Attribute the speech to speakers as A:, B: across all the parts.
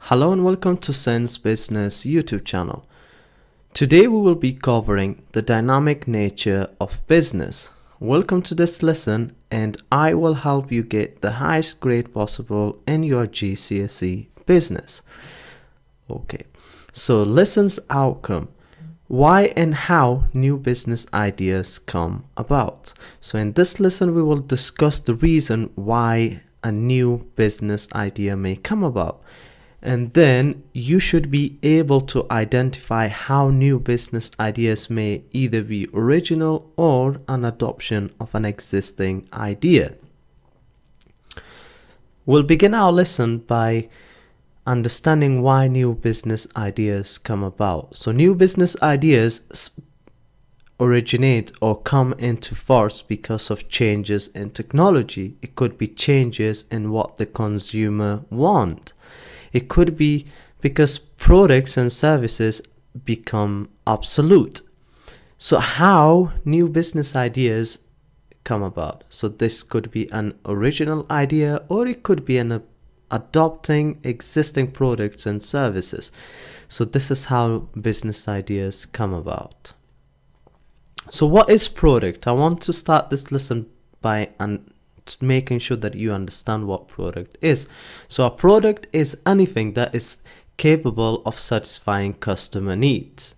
A: Hello and welcome to Sense Business YouTube channel. Today we will be covering the dynamic nature of business. Welcome to this lesson and I will help you get the highest grade possible in your GCSE business. Okay, so lesson's outcome. Why and how new business ideas come about. So in this lesson we will discuss the reason why a new business idea may come about. And then you should be able to identify how new business ideas may either be original or an adoption of an existing idea. We'll begin our lesson by understanding why new business ideas come about. So new business ideas originate or come into force because of changes in technology. It could be changes in what the consumer wants. It could be because products and services become obsolete. So how new business ideas come about? So this could be an original idea or it could be an adopting existing products and services. So this is how business ideas come about. So what is product? I want to start this lesson by making sure that you understand what product is. So a product is anything that is capable of satisfying customer needs.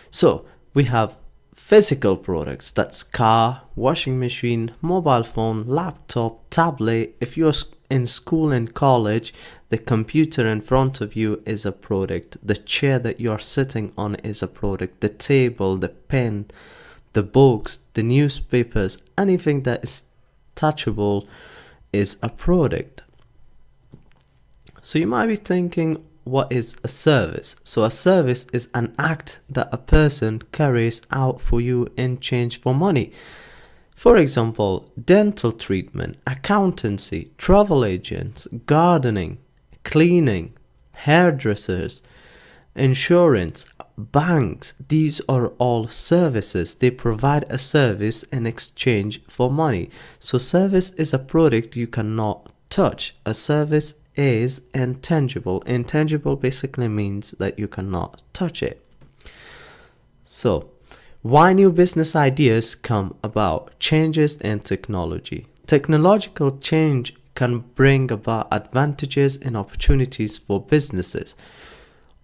A: So we have physical products, that's car, washing machine, mobile phone, laptop, tablet. If you're in school and college, the computer in front of you is a product. The chair that you're sitting on is a product. The table, the pen, the books, the newspapers, anything that is touchable is a product. So you might be thinking, what is a service? So a service is an act that a person carries out for you in exchange for money. For example, dental treatment, accountancy, travel agents, gardening, cleaning, hairdressers, insurance, banks. These are all services. They provide a service in exchange for money. So service is a product you cannot touch. A service is intangible. Intangible basically means that you cannot touch it. So why new business ideas come about? Changes in technology. Technological change can bring about advantages and opportunities for businesses.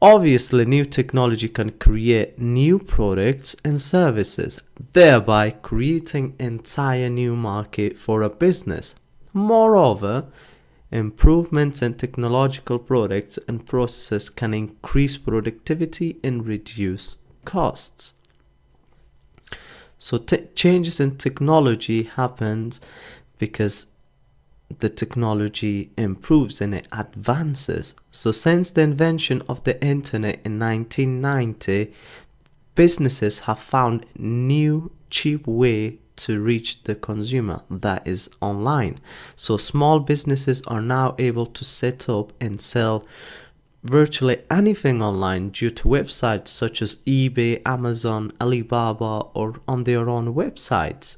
A: Obviously, new technology can create new products and services, thereby creating an entire new market for a business. Moreover, improvements in technological products and processes can increase productivity and reduce costs. So changes in technology happens because the technology improves and it advances. So since the invention of the internet in 1990, businesses have found new cheap way to reach the consumer, that is online. So small businesses are now able to set up and sell virtually anything online due to websites such as eBay, Amazon, Alibaba, or on their own websites.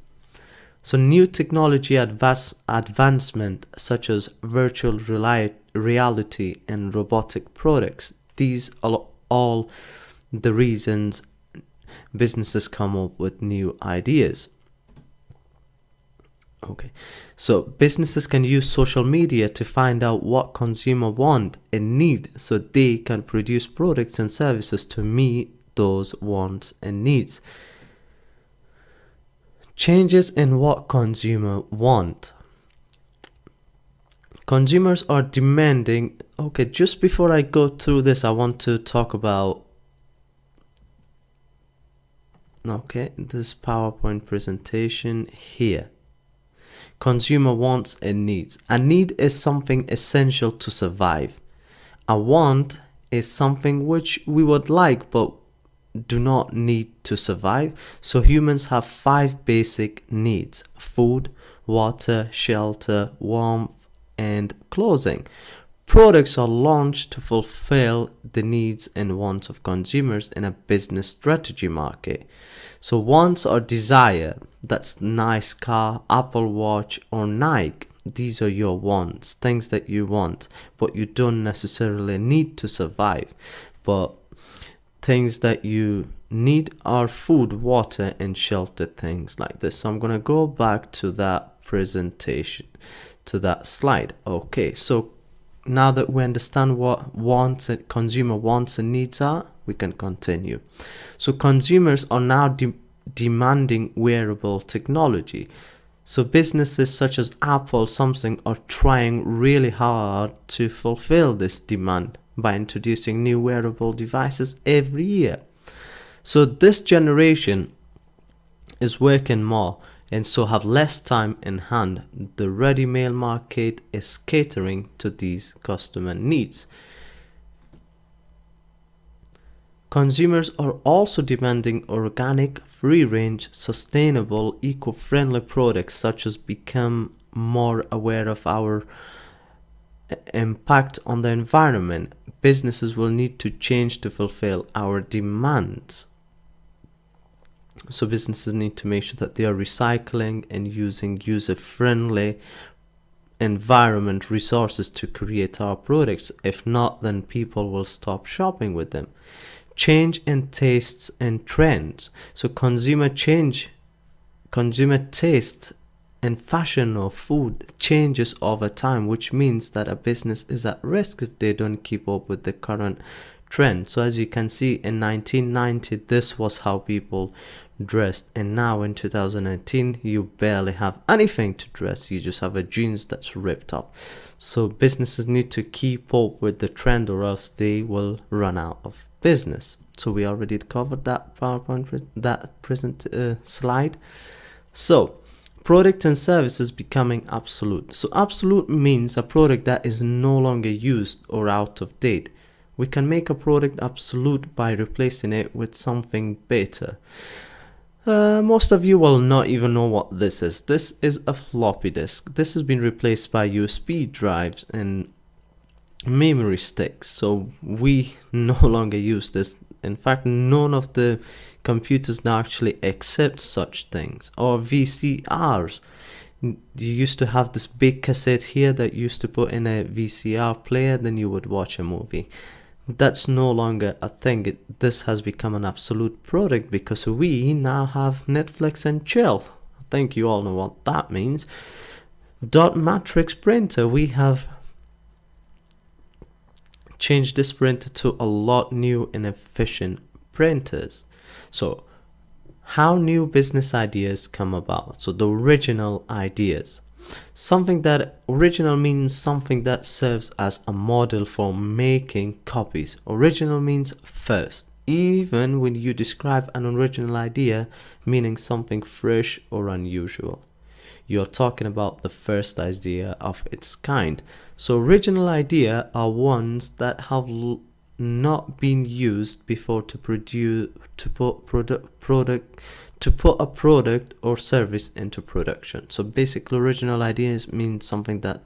A: So new technology advancement such as virtual reality and robotic products, these are all the reasons businesses come up with new ideas. Okay, so businesses can use social media to find out what consumers want and need so they can produce products and services to meet those wants and needs. Changes in what consumers want. Consumers are demanding. Okay, just before I go through this, I want to talk about this PowerPoint presentation here. Consumer wants and needs. A need is something essential to survive. A want is something which we would like but do not need to survive. So humans have 5 basic needs: food, water, shelter, warmth, and clothing. Products are launched to fulfill the needs and wants of consumers in a business strategy market. So wants are desire, that's nice car, Apple Watch, or Nike. these are your wants, things that you want, but you don't necessarily need to survive. But things that you need are food, water, and shelter, things like this. So I'm going to go back to that presentation, to that slide. Okay, so now that we understand what wants and consumer wants and needs are, we can continue. So consumers are now demanding wearable technology. So businesses such as Apple, Samsung are trying really hard to fulfill this demand by introducing new wearable devices every year. So this generation is working more and so have less time in hand. The ready-made market is catering to these customer needs. Consumers are also demanding organic, free-range, sustainable, eco-friendly products, such as become more aware of our impact on the environment. Businesses will need to change to fulfill our demands. So businesses need to make sure that they are recycling and using user-friendly environment resources to create our products. If not, then people will stop shopping with them. Change in tastes and trends. So consumer taste and fashion or food changes over time, which means that a business is at risk if they don't keep up with the current trend. So as you can see, in 1990, this was how people dressed, and now in 2019, you barely have anything to dress. You just have a jeans that's ripped up. So businesses need to keep up with the trend, or else they will run out of business. So we already covered that slide. So product and services becoming obsolete. So obsolete means a product that is no longer used or out of date. We can make a product obsolete by replacing it with something better. Most of you will not even know what this is. This is a floppy disk. This has been replaced by USB drives and memory sticks. So we no longer use this. In fact, none of the computers now actually accept such things. Or VCRs. You used to have this big cassette here that you used to put in a VCR player, then you would watch a movie. That's no longer a thing. This has become an absolute product because we now have Netflix and chill. I think you all know what that means. Dot matrix printer. We have changed this printer to a lot new and efficient printers. So how new business ideas come about. So the original ideas. Something that original means something that serves as a model for making copies. Original means first. Even when you describe an original idea, meaning something fresh or unusual, you're talking about the first idea of its kind. So original idea are ones that have not been used before to put a product or service into production. So basically, original ideas mean something that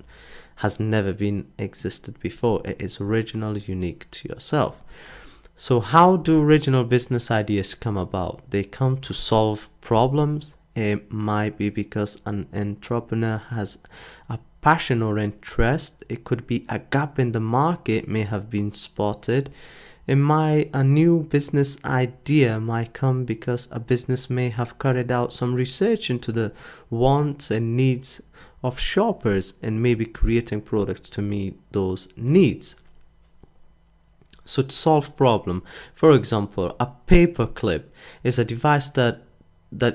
A: has never been existed before. It is original, unique to yourself. So how do original business ideas come about? They come to solve problems. It might be because an entrepreneur has a passion or interest. It could be a gap in the market may have been spotted. A new business idea might come because a business may have carried out some research into the wants and needs of shoppers and maybe creating products to meet those needs. So to solve problem, for example, a paper clip is a device that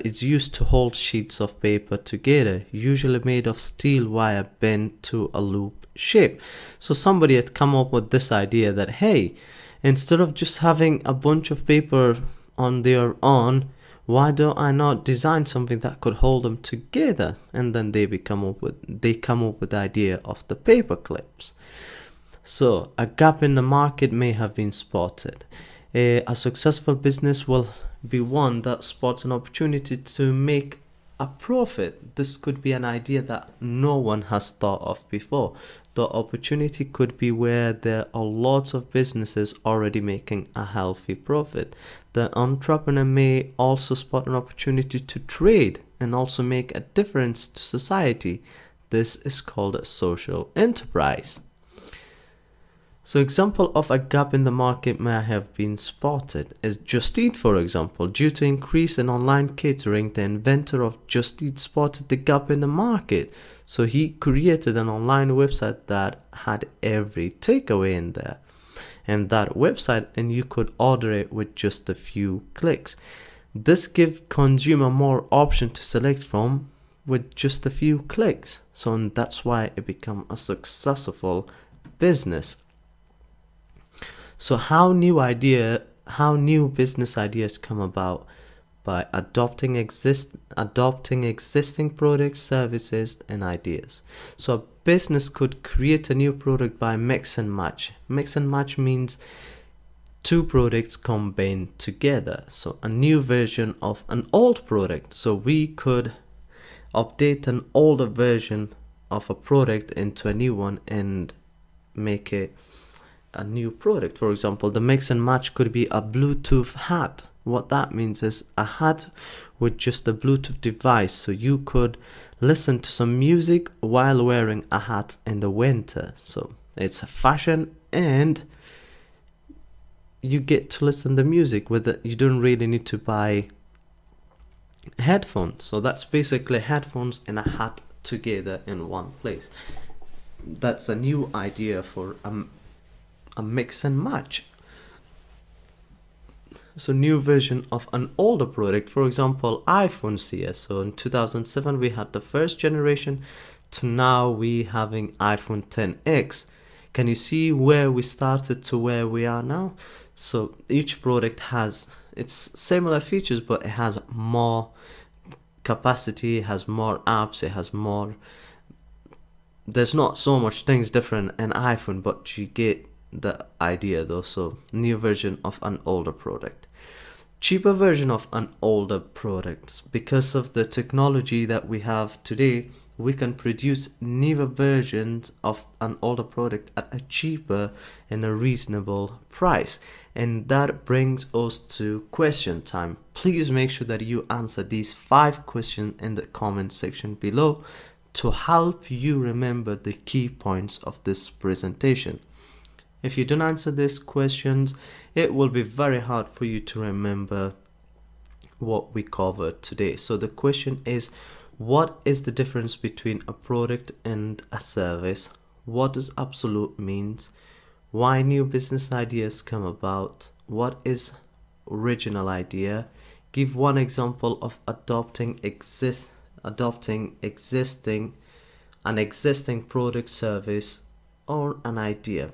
A: is used to hold sheets of paper together, usually made of steel wire bent to a loop shape. So somebody had come up with this idea that, hey, instead of just having a bunch of paper on their own, why don't I not design something that could hold them together? And then they come up with the idea of the paper clips. So a gap in the market may have been spotted. A successful business will be one that spots an opportunity to make a profit. This could be an idea that no one has thought of before. The opportunity could be where there are lots of businesses already making a healthy profit. The entrepreneur may also spot an opportunity to trade and also make a difference to society. this is called a social enterprise. So example of a gap in the market may have been spotted is Just Eat, for example. Due to increase in online catering, the inventor of Just Eat spotted the gap in the market. So he created an online website that had every takeaway in there. And that website, and you could order it with just a few clicks. This gives consumer more option to select from with just a few clicks. So and that's why it became a successful business. So how new business ideas come about? By adopting existing products, services, and ideas. So a business could create a new product by mix and match. Mix and match means two products combined together. So a new version of an old product. So we could update an older version of a product into a new one and make it a new product. For example, the mix and match could be a Bluetooth hat. What that means is a hat with just a Bluetooth device, so you could listen to some music while wearing a hat in the winter. So it's a fashion, and you get to listen to music with it. You don't really need to buy headphones. So that's basically headphones and a hat together in one place. That's a new idea for a mix and match. So new version of an older product, for example, iPhones here. So in 2007 we had the first generation, to now we having iPhone XS. Can you see where we started to where we are now? So each product has its similar features, but it has more capacity, it has more apps, it has more. There's not so much things different in iPhone, but you get the idea though. So new version of an older product, cheaper version of an older product. Because of the technology that we have today, we can produce newer versions of an older product at a cheaper and a reasonable price. And that brings us to question time. Please make sure that you answer these 5 questions in the comment section below to help you remember the key points of this presentation. If you don't answer these questions, it will be very hard for you to remember what we covered today. So the question is, what is the difference between a product and a service? What does absolute means? Why new business ideas come about? What is original idea? Give one example of adopting an existing product, service, or an idea.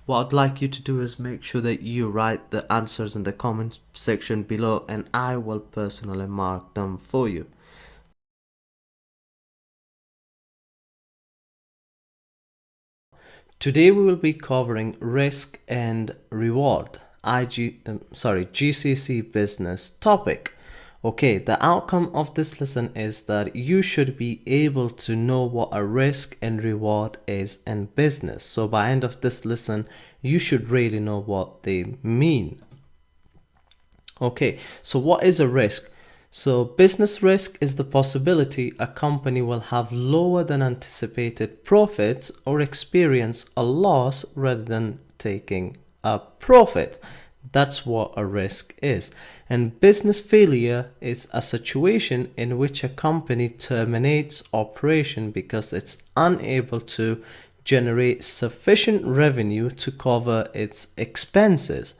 A: What I'd like you to do is make sure that you write the answers in the comment section below, and I will personally mark them for you. Today we will be covering risk and reward, GCSE business topic. Okay, the outcome of this lesson is that you should be able to know what a risk and reward is in business. So by end of this lesson, you should really know what they mean. Okay, so what is a risk? So business risk is the possibility a company will have lower than anticipated profits or experience a loss rather than taking a profit. That's what a risk is. And business failure is a situation in which a company terminates operation because it's unable to generate sufficient revenue to cover its expenses.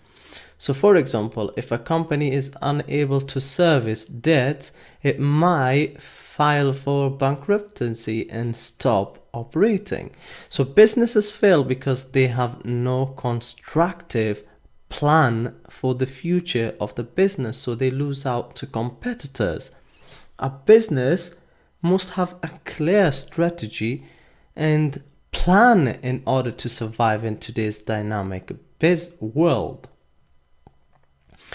A: So for example, if a company is unable to service debt, it might file for bankruptcy and stop operating. So businesses fail because they have no constructive plan for the future of the business, so they lose out to competitors. A business must have a clear strategy and plan in order to survive in today's dynamic world.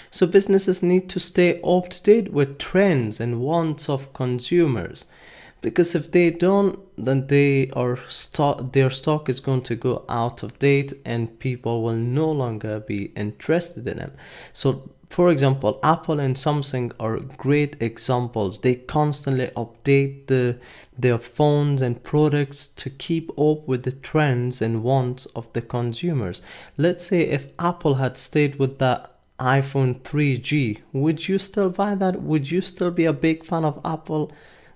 A: So businesses need to stay up to date with trends and wants of consumers, because if they don't, then their stock is going to go out of date and people will no longer be interested in them. So for example, Apple and Samsung are great examples. They constantly update their phones and products to keep up with the trends and wants of the consumers. Let's say if Apple had stayed with that iPhone 3G, would you still buy that? Would you still be a big fan of Apple?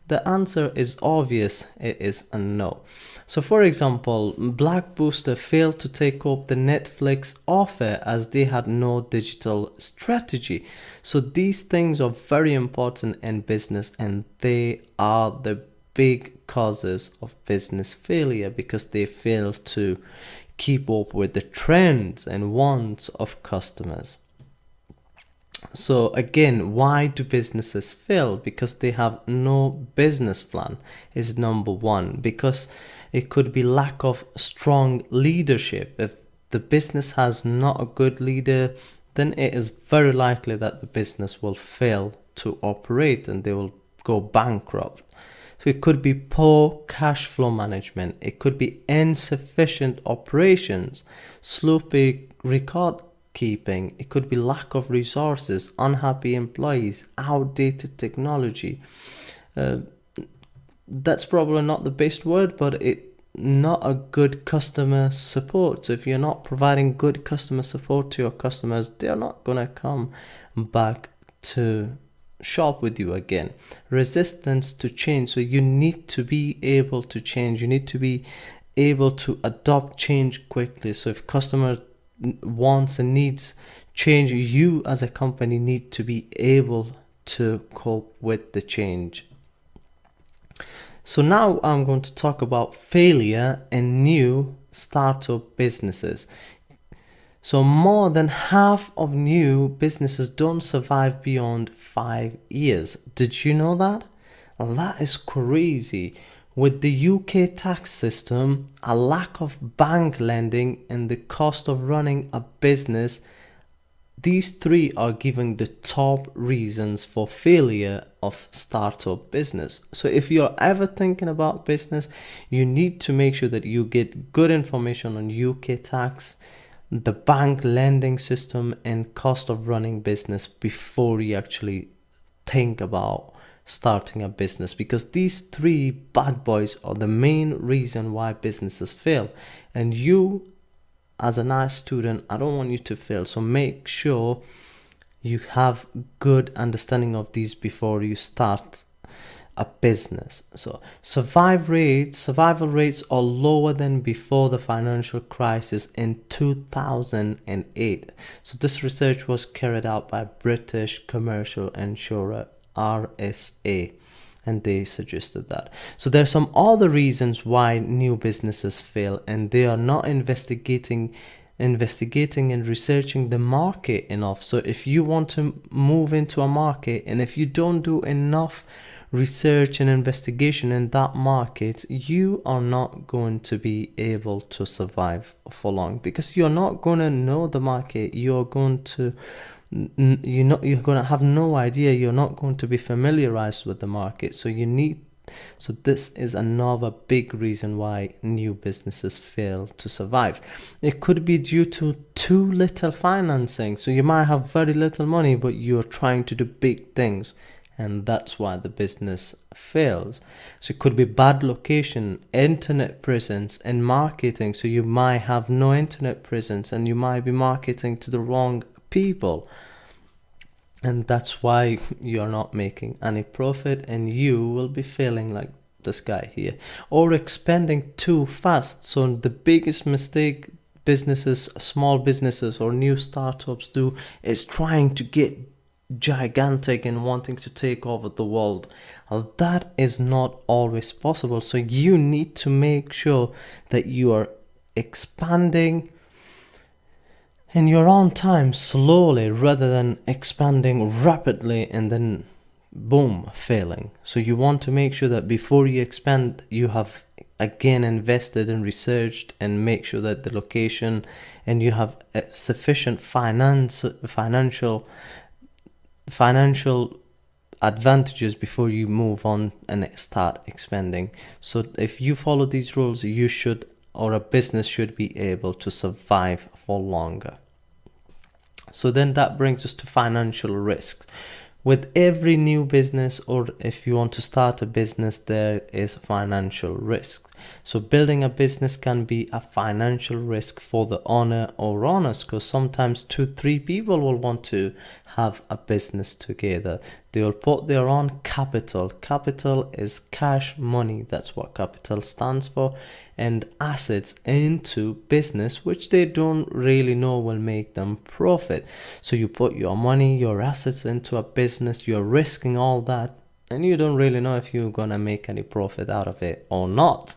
A: The answer is obvious. It is a no. So for example, Blockbuster failed to take up the Netflix offer as they had no digital strategy. So these things are very important in business, and they are the big causes of business failure because they fail to keep up with the trends and wants of customers. So again, why do businesses fail? Because they have no business plan is number one. Because it could be lack of strong leadership. If the business has not a good leader, then it is very likely that the business will fail to operate and they will go bankrupt. So it could be poor cash flow management. It could be insufficient operations, sloppy record keeping. It could be lack of resources, unhappy employees, outdated technology. That's probably not the best word, but it not a good customer support. So if you're not providing good customer support to your customers, they're not gonna come back to shop with you again. Resistance to change. So you need to be able to change. You need to be able to adopt change quickly. So if customer wants and needs change, you as a company need to be able to cope with the change. So now I'm going to talk about failure in new startup businesses. So more than half of new businesses don't survive beyond 5 years. Did you know that? That is crazy. With the UK tax system, a lack of bank lending, and the cost of running a business, these three are giving the top reasons for failure of startup business. So if you're ever thinking about business, you need to make sure that you get good information on UK tax, the bank lending system, and cost of running business before you actually think about starting a business, because these three bad boys are the main reason why businesses fail. And you as a nice student, I don't want you to fail, so make sure you have good understanding of these before you start a business. So survival rates are lower than before the financial crisis in 2008. So this research was carried out by British commercial insurer RSA, and they suggested that. So there are some other reasons why new businesses fail, and they are not investigating and researching the market enough. So if you want to move into a market, and if you don't do enough research and investigation in that market, you are not going to be able to survive for long, because you're not going to know the market. You're going to have no idea. You're not going to be familiarized with the market. So this is another big reason why new businesses fail to survive. It could be due to too little financing. So you might have very little money, but you're trying to do big things, and that's why the business fails. So it could be bad location, internet presence, and marketing. So you might have no internet presence, and you might be marketing to the wrong people, and that's why you're not making any profit, and you will be failing like this guy here. Or expanding too fast. So the biggest mistake businesses, small businesses or new startups do is trying to get gigantic and wanting to take over the world. That is not always possible. So you need to make sure that you are expanding in your own time, slowly, rather than expanding rapidly and then boom, failing. So you want to make sure that before you expand, you have again invested and researched, and make sure that the location, and you have sufficient financial advantages before you move on and start expanding. So if you follow these rules, you should, or a business should be able to survive for longer. So then that brings us to financial risks. With every new business, or if you want to start a business, there is financial risk. So building a business can be a financial risk for the owner or owners, because sometimes 2-3 people will want to have a business together. They will put their own capital. Capital is cash, money. That's what capital stands for. And assets into business, which they don't really know will make them profit. So you put your money, your assets into a business, you're risking all that, and you don't really know if you're gonna make any profit out of it or not.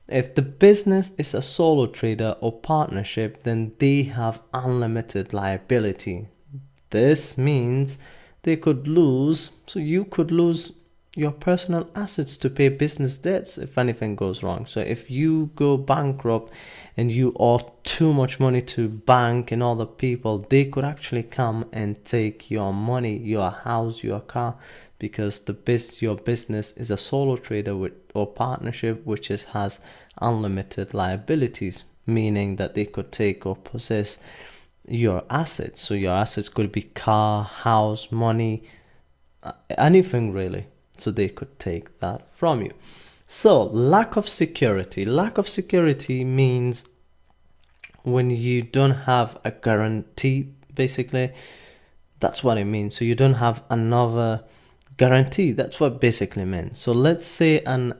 A: If the business is a solo trader or partnership, then they have unlimited liability. This means they could lose, so you could lose your personal assets to pay business debts if anything goes wrong. So if you go bankrupt and you owe too much money to bank and other people, they could actually come and take your money, your house, your car, because your business is a solo trader or partnership which has unlimited liabilities, meaning that they could take or possess your assets. So your assets could be car, house, money, anything really. So they could take that from you. So lack of security. Lack of security means when you don't have a guarantee, basically. That's what it means. So you don't have another guarantee. That's what basically means. So let's say an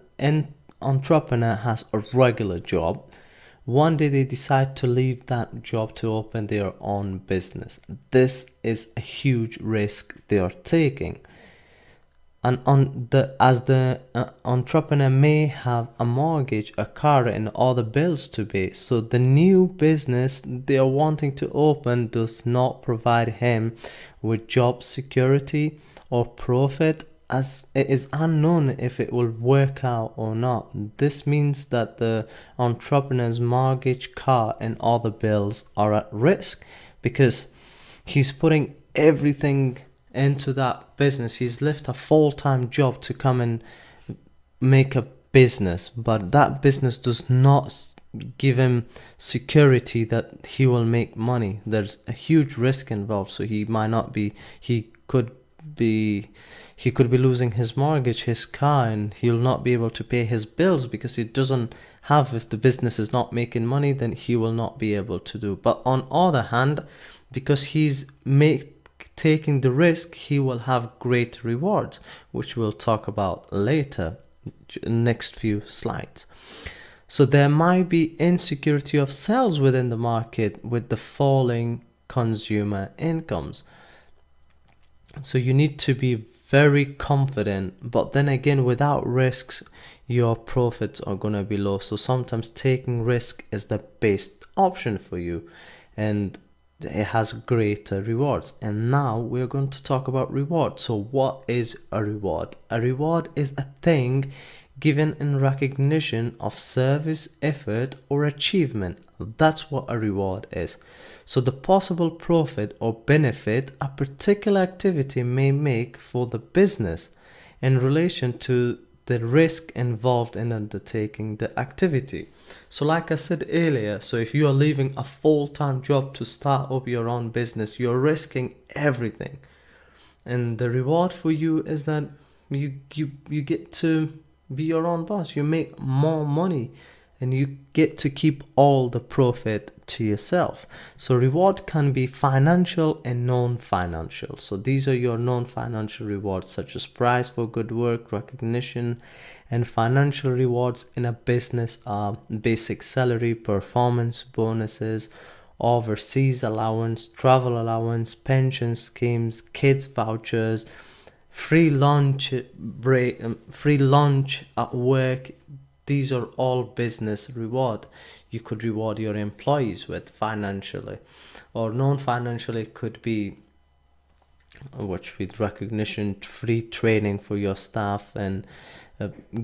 A: entrepreneur has a regular job. One day they decide to leave that job to open their own business. This is a huge risk they are taking. And as the entrepreneur may have a mortgage, a car, and other bills to pay. So the new business they are wanting to open does not provide him with job security or profit, as it is unknown if it will work out or not. This means that the entrepreneur's mortgage, car, and other bills are at risk because he's putting everything into that business. He's left a full-time job to come and make a business, but that business does not give him security that he will make money. There's a huge risk involved. So he could be losing his mortgage, his car, and he'll not be able to pay his bills because he doesn't have, if the business is not making money, then he will not be able to do. But on other hand, because he's taking the risk, he will have great rewards, which we'll talk about later, next few slides. So there might be insecurity of sales within the market with the falling consumer incomes. So you need to be very confident, but then again, without risks, your profits are going to be low. So sometimes taking risk is the best option for you, and it has greater rewards. And now we're going to talk about reward. So what is a reward? A reward is a thing given in recognition of service, effort, or achievement. That's what a reward is. So the possible profit or benefit a particular activity may make for the business in relation to the risk involved in undertaking the activity. So like I said earlier, so if you are leaving a full-time job to start up your own business, you're risking everything. And the reward for you is that you get to be your own boss. You make more money and you get to keep all the profit to yourself. So reward can be financial and non-financial. So these are your non-financial rewards, such as prize for good work, recognition, and financial rewards in a business are basic salary, performance bonuses, overseas allowance, travel allowance, pension schemes, kids vouchers, free lunch at work. These are all business reward. You could reward your employees with financially, or non-financially could be which with recognition, free training for your staff, and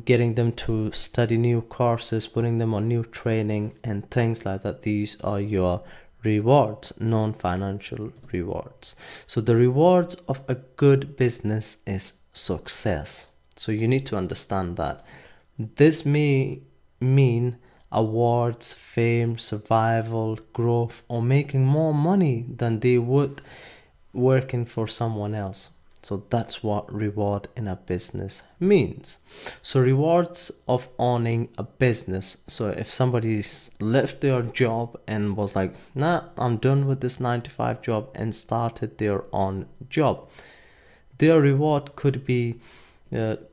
A: getting them to study new courses, putting them on new training and things like that. These are your rewards, non-financial rewards. So the rewards of a good business is success. So you need to understand that. This may mean awards, fame, survival, growth, or making more money than they would working for someone else. So that's what reward in a business means. So rewards of owning a business. So if somebody left their job and was like, nah, I'm done with this 9 to 5 job, and started their own job, their reward could be that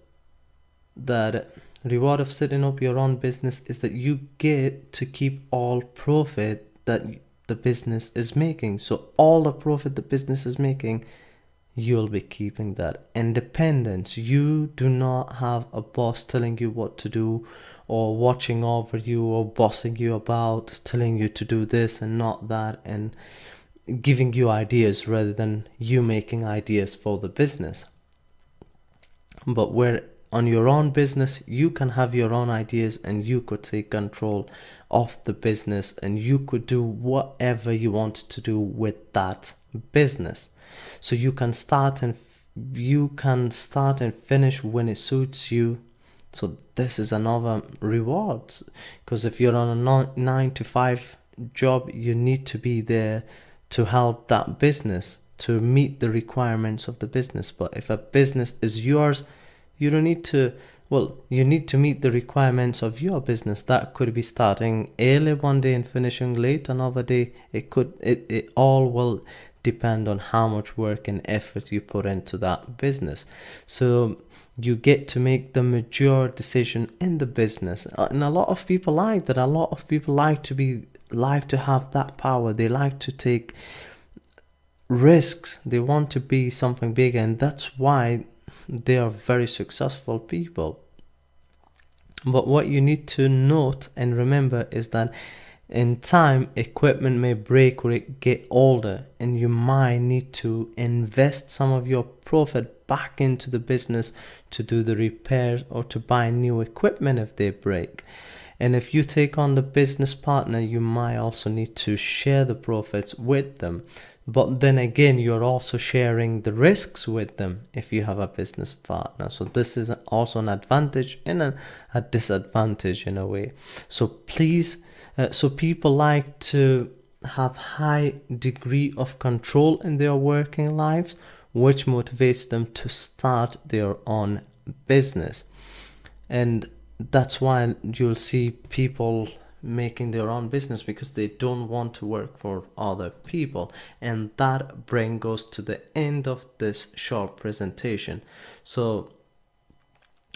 A: reward of setting up your own business is that you get to keep all profit that the business is making. So all the profit the business is making, you'll be keeping that. Independence. You do not have a boss telling you what to do, or watching over you, or bossing you about, telling you to do this and not that, and giving you ideas rather than you making ideas for the business. But where on your own business, you can have your own ideas, and you could take control of the business, and you could do whatever you want to do with that business. So you can start and finish when it suits you. So this is another reward, because if you're on a 9 to 5 job, you need to be there to help that business, to meet the requirements of the business. But if a business is yours, you don't need to, you need to meet the requirements of your business. That could be starting early one day and finishing late another day. It all will depend on how much work and effort you put into that business. So you get to make the major decision in the business. And a lot of people like that. A lot of people like to have that power. They like to take risks. They want to be something bigger, and that's why they are very successful people. But what you need to note and remember is that in time, equipment may break or it get older, and you might need to invest some of your profit back into the business to do the repairs or to buy new equipment if they break. And if you take on the business partner, you might also need to share the profits with them. But then again, you're also sharing the risks with them if you have a business partner. So this is also an advantage and a disadvantage in a way. So please, so people like to have high degree of control in their working lives, which motivates them to start their own business. And that's why you'll see people making their own business, because they don't want to work for other people. And that brings us to the end of this short presentation. So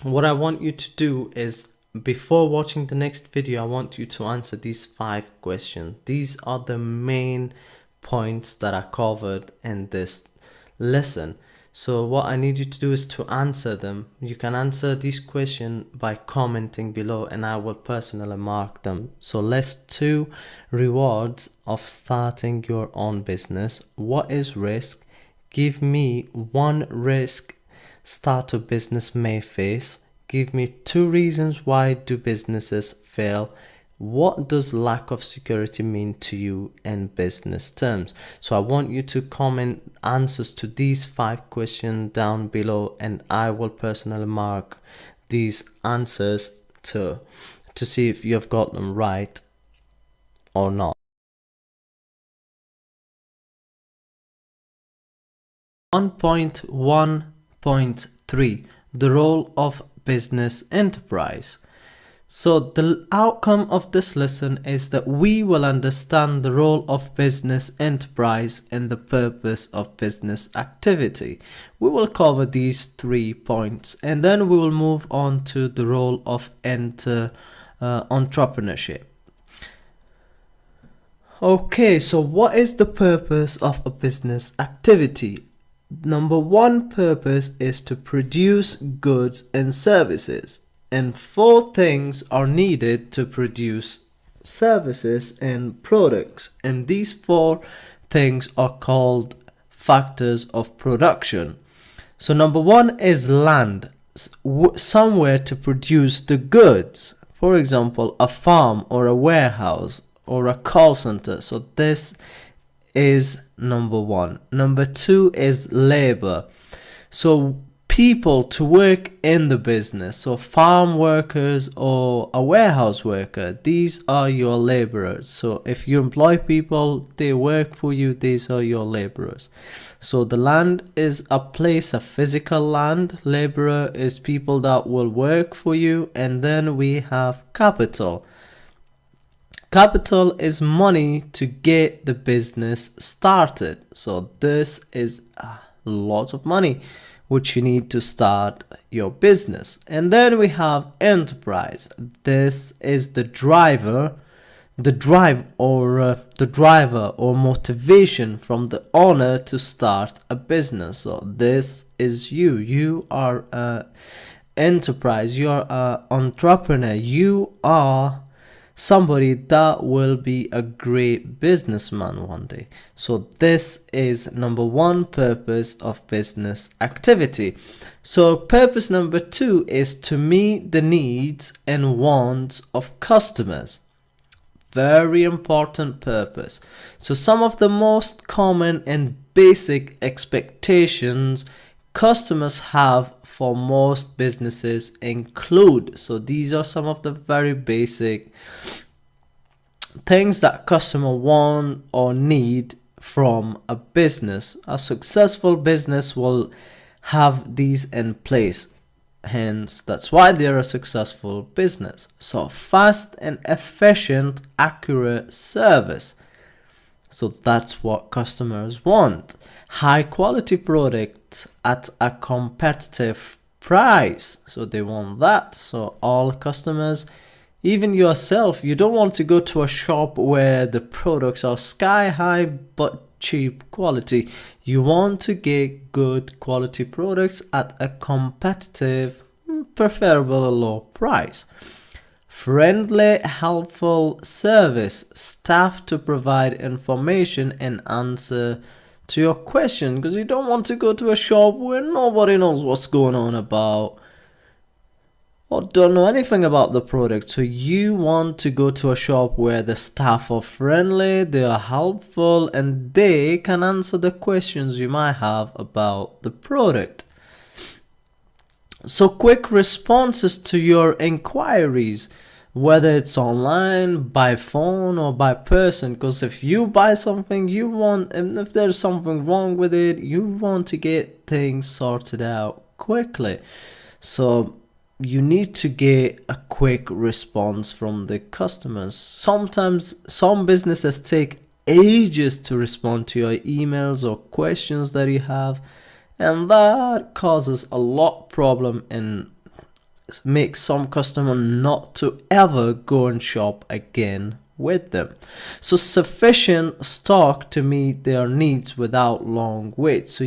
A: what I want you to do is, before watching the next video, I want you to answer these 5 questions. These are the main points that are covered in this lesson. So what I need you to do is to answer them. You can answer these questions by commenting below, and I will personally mark them. So list 2 rewards of starting your own business. What is risk? Give me 1 risk startup business may face. Give me 2 reasons why do businesses fail. What does lack of security mean to you in business terms? So I want you to comment answers to these 5 questions down below, and I will personally mark these answers to see if you've got them right or not. 1.1.3 The role of business enterprise. So the outcome of this lesson is that we will understand the role of business enterprise and the purpose of business activity. We will cover these 3 points, and then we will move on to the role of entrepreneurship. Okay, so what is the purpose of a business activity? Number 1 purpose is to produce goods and services. And 4 things are needed to produce services and products. And these 4 things are called factors of production. So number 1 is land, somewhere to produce the goods. For example, a farm or a warehouse or a call center. So this is number 1. Number 2 is labor. So people to work in the business. So farm workers or a warehouse worker, these are your laborers. So if you employ people, they work for you, these are your laborers. So the land is a place, a physical land. Laborer is people that will work for you. And then we have capital. Capital is money to get the business started. So this is a lot of money which you need to start your business. And then we have enterprise. This is the driver or motivation from the owner to start a business. So this is you are an enterprise, you're an entrepreneur, you are somebody that will be a great businessman one day. So this is number one purpose of business activity. So purpose number 2 is to meet the needs and wants of customers. Very important purpose. So some of the most common and basic expectations customers have for most businesses include. So these are some of the very basic things that customer want or need from a business. A successful business will have these in place. Hence, that's why they're a successful business. So fast and efficient, accurate service. So that's what customers want. High quality products at a competitive price. So they want that. So all customers, even yourself, you don't want to go to a shop where the products are sky high but cheap quality. You want to get good quality products at a competitive, preferable low price. Friendly, helpful service, staff to provide information and answer to your question, because you don't want to go to a shop where nobody knows what's going on about or don't know anything about the product. So you want to go to a shop where the staff are friendly, they are helpful, and they can answer the questions you might have about the product. So quick responses to your inquiries, whether it's online, by phone, or by person. Because if you buy something, and if there's something wrong with it, you want to get things sorted out quickly. So you need to get a quick response from the customers. Sometimes some businesses take ages to respond to your emails or questions that you have, and that causes a lot problem and makes some customer not to ever go and shop again with them. So sufficient stock to meet their needs without long wait. So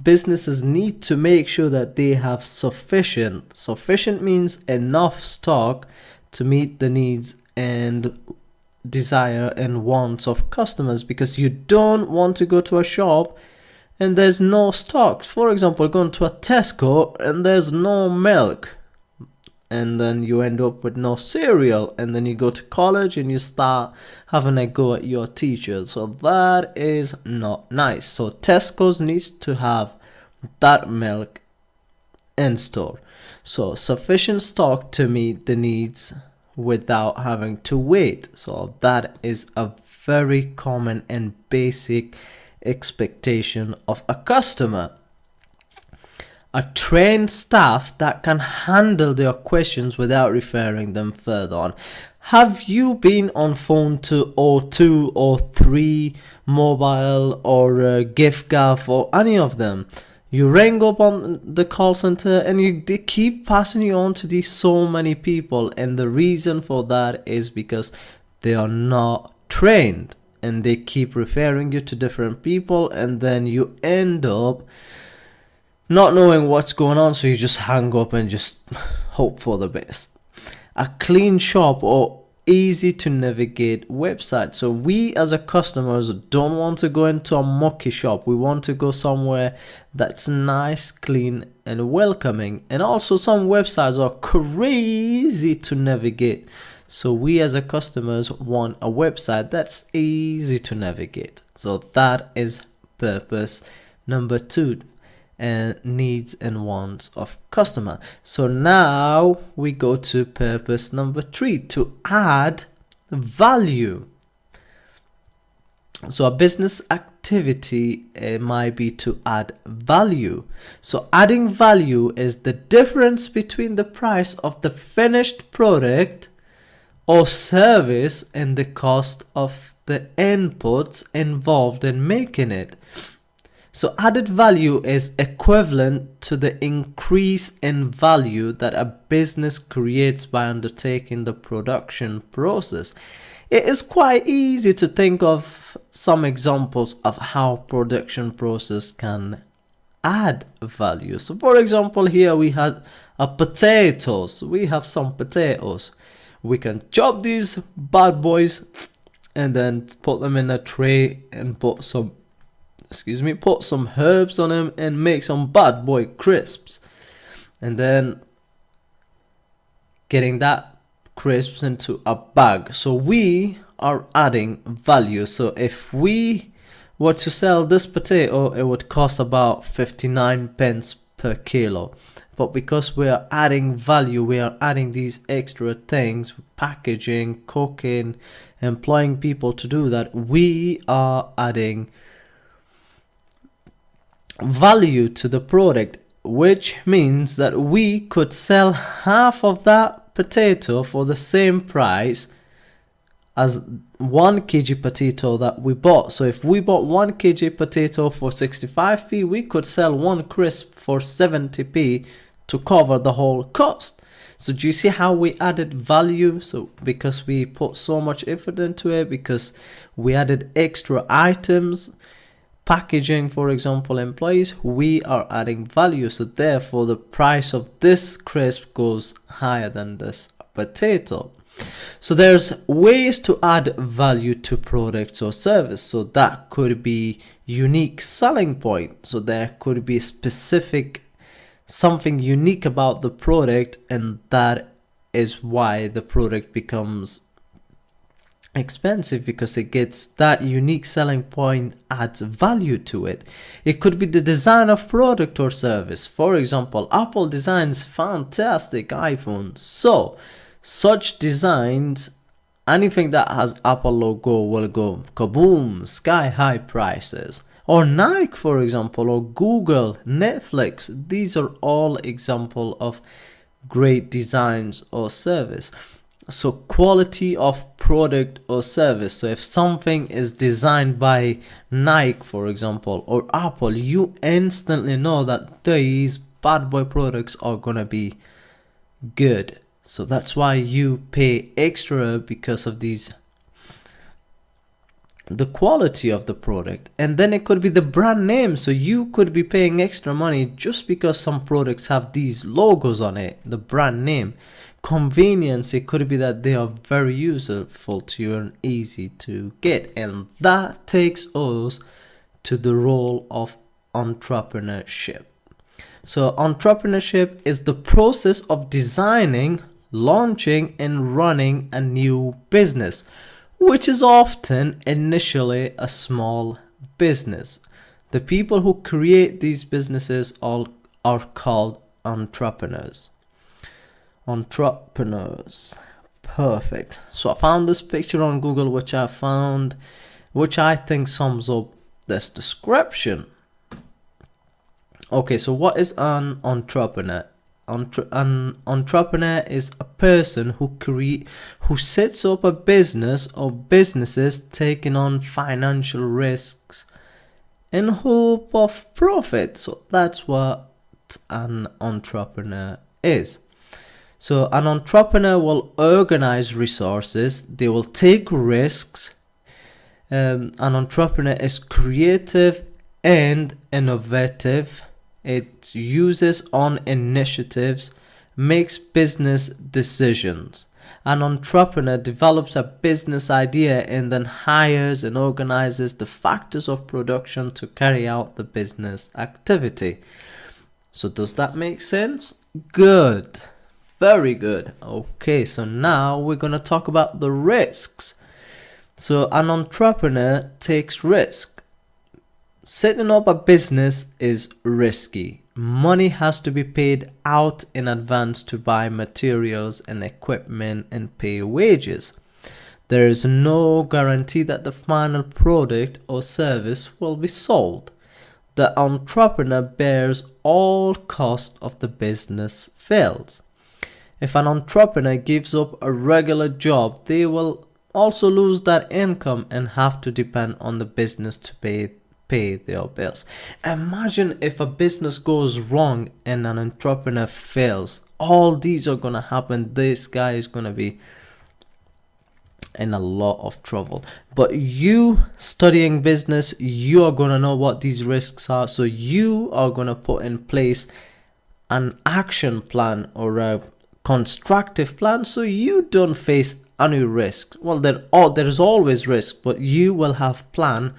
A: businesses need to make sure that they have sufficient means enough stock to meet the needs and desire and wants of customers, because you don't want to go to a shop and there's no stock. For example, going to a Tesco and there's no milk, and then you end up with no cereal, and then you go to college and you start having a go at your teacher. So that is not nice. So Tesco's needs to have that milk in store. So sufficient stock to meet the needs without having to wait. So that is a very common and basic expectation of a customer. A trained staff that can handle their questions without referring them further on. Have you been on phone to O2 or 3 mobile or GiftGaff or any of them? You ring up on the call center and they keep passing you on to these so many people, and the reason for that is because they are not trained and they keep referring you to different people, and then you end up not knowing what's going on, so you just hang up and just hope for the best. A clean shop or easy to navigate website. So we as a customers don't want to go into a mucky shop. We want to go somewhere that's nice, clean, and welcoming. And also some websites are crazy to navigate. So we as a customers want a website that's easy to navigate. So that is purpose number 2. and needs and wants of customer. So now we go to purpose number 3, to add value. So a business activity, it might be to add value. So adding value is the difference between the price of the finished product or service and the cost of the inputs involved in making it. So added value is equivalent to the increase in value that a business creates by undertaking the production process. It is quite easy to think of some examples of how production process can add value. So for example, here we had potatoes. We have some potatoes. We can chop these bad boys and then put them in a tray and put some herbs on them and make some bad boy crisps, and then getting that crisps into a bag. So we are adding value. So if we were to sell this potato, it would cost about 59 pence per kilo. But because we are adding value, we are adding these extra things, packaging, cooking, employing people to do that, we are adding value to the product, which means that we could sell half of that potato for the same price as 1 kg potato that we bought. So if we bought 1 kg potato for 65p, we could sell 1 crisp for 70p to cover the whole cost. So do you see how we added value? So because we put so much effort into it, because we added extra items, packaging, for example, employees, we are adding value. So therefore the price of this crisp goes higher than this potato. So there's ways to add value to products or service. So that could be unique selling point. So there could be specific something unique about the product, and that is why the product becomes expensive, because it gets that unique selling point, adds value to it. It could be the design of product or service. For example, Apple designs fantastic iPhones. So such designs, anything that has Apple logo will go kaboom, sky high prices. Or Nike, for example, or Google, Netflix. These are all examples of great designs or service. So quality of product or service. So if something is designed by Nike, for example, or Apple, you instantly know that these bad boy products are gonna be good. So that's why you pay extra, because of the quality of the product. And then it could be the brand name. So you could be paying extra money just because some products have these logos on it, the brand name. Convenience, it could be that they are very useful to you and easy to get. And that takes us to the role of entrepreneurship. So entrepreneurship is the process of designing, launching, and running a new business, which is often initially a small business. The people who create these businesses are called entrepreneurs. Entrepreneurs. Perfect. So I found this picture on Google, which I think sums up this description. Okay, so what is an entrepreneur? An entrepreneur is a person who sets up a business or businesses taking on financial risks in hope of profit. So that's what an entrepreneur is. So an entrepreneur will organize resources, they will take risks. An entrepreneur is creative and innovative. It uses on initiatives, makes business decisions. An entrepreneur develops a business idea and then hires and organizes the factors of production to carry out the business activity. So does that make sense? Good. Very good. Okay, so now we're going to talk about the risks. So an entrepreneur takes risk. setting up a business is risky. Money has to be paid out in advance to buy materials and equipment and pay wages. There is no guarantee that the final product or service will be sold. The entrepreneur bears all cost of the business fails. If an entrepreneur gives up a regular job, they will also lose that income and have to depend on the business to pay their bills. Imagine if a business goes wrong and an entrepreneur fails. All these are gonna happen. This guy is gonna be in a lot of trouble. But you studying business, you are gonna know what these risks are, so you are gonna put in place an action plan or a constructive plan so you don't face any risk. Well, there's always risk, but you will have plan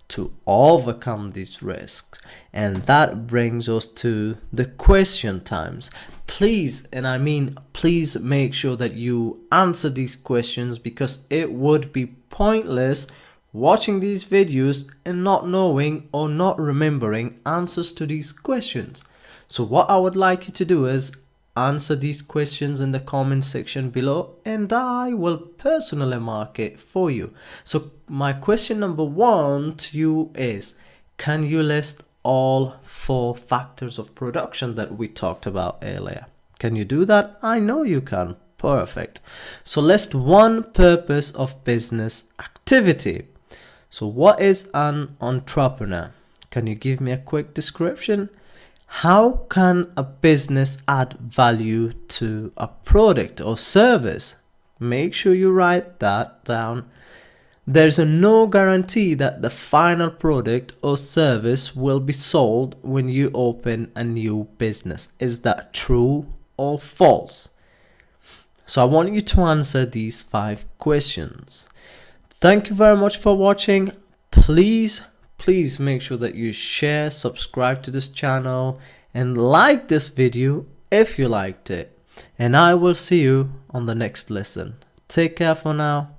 A: to overcome these risks. And that brings us to the question times. Please, and I mean please, make sure that you answer these questions, because it would be pointless watching these videos and not knowing or not remembering answers to these questions. So what I would like you to do is answer these questions in the comment section below, and I will personally mark it for you. So my question number 1 to you is, can you list all 4 factors of production that we talked about earlier? Can you do that? I know you can. Perfect. So list 1 purpose of business activity. So what is an entrepreneur? Can you give me a quick description? How can a business add value to a product or service? Make sure you write that down. There's no guarantee that the final product or service will be sold when you open a new business. Is that true or false? So I want you to answer these 5 questions. Thank you very much for watching. Please make sure that you share, subscribe to this channel, and like this video if you liked it. And I will see you on the next lesson. Take care for now.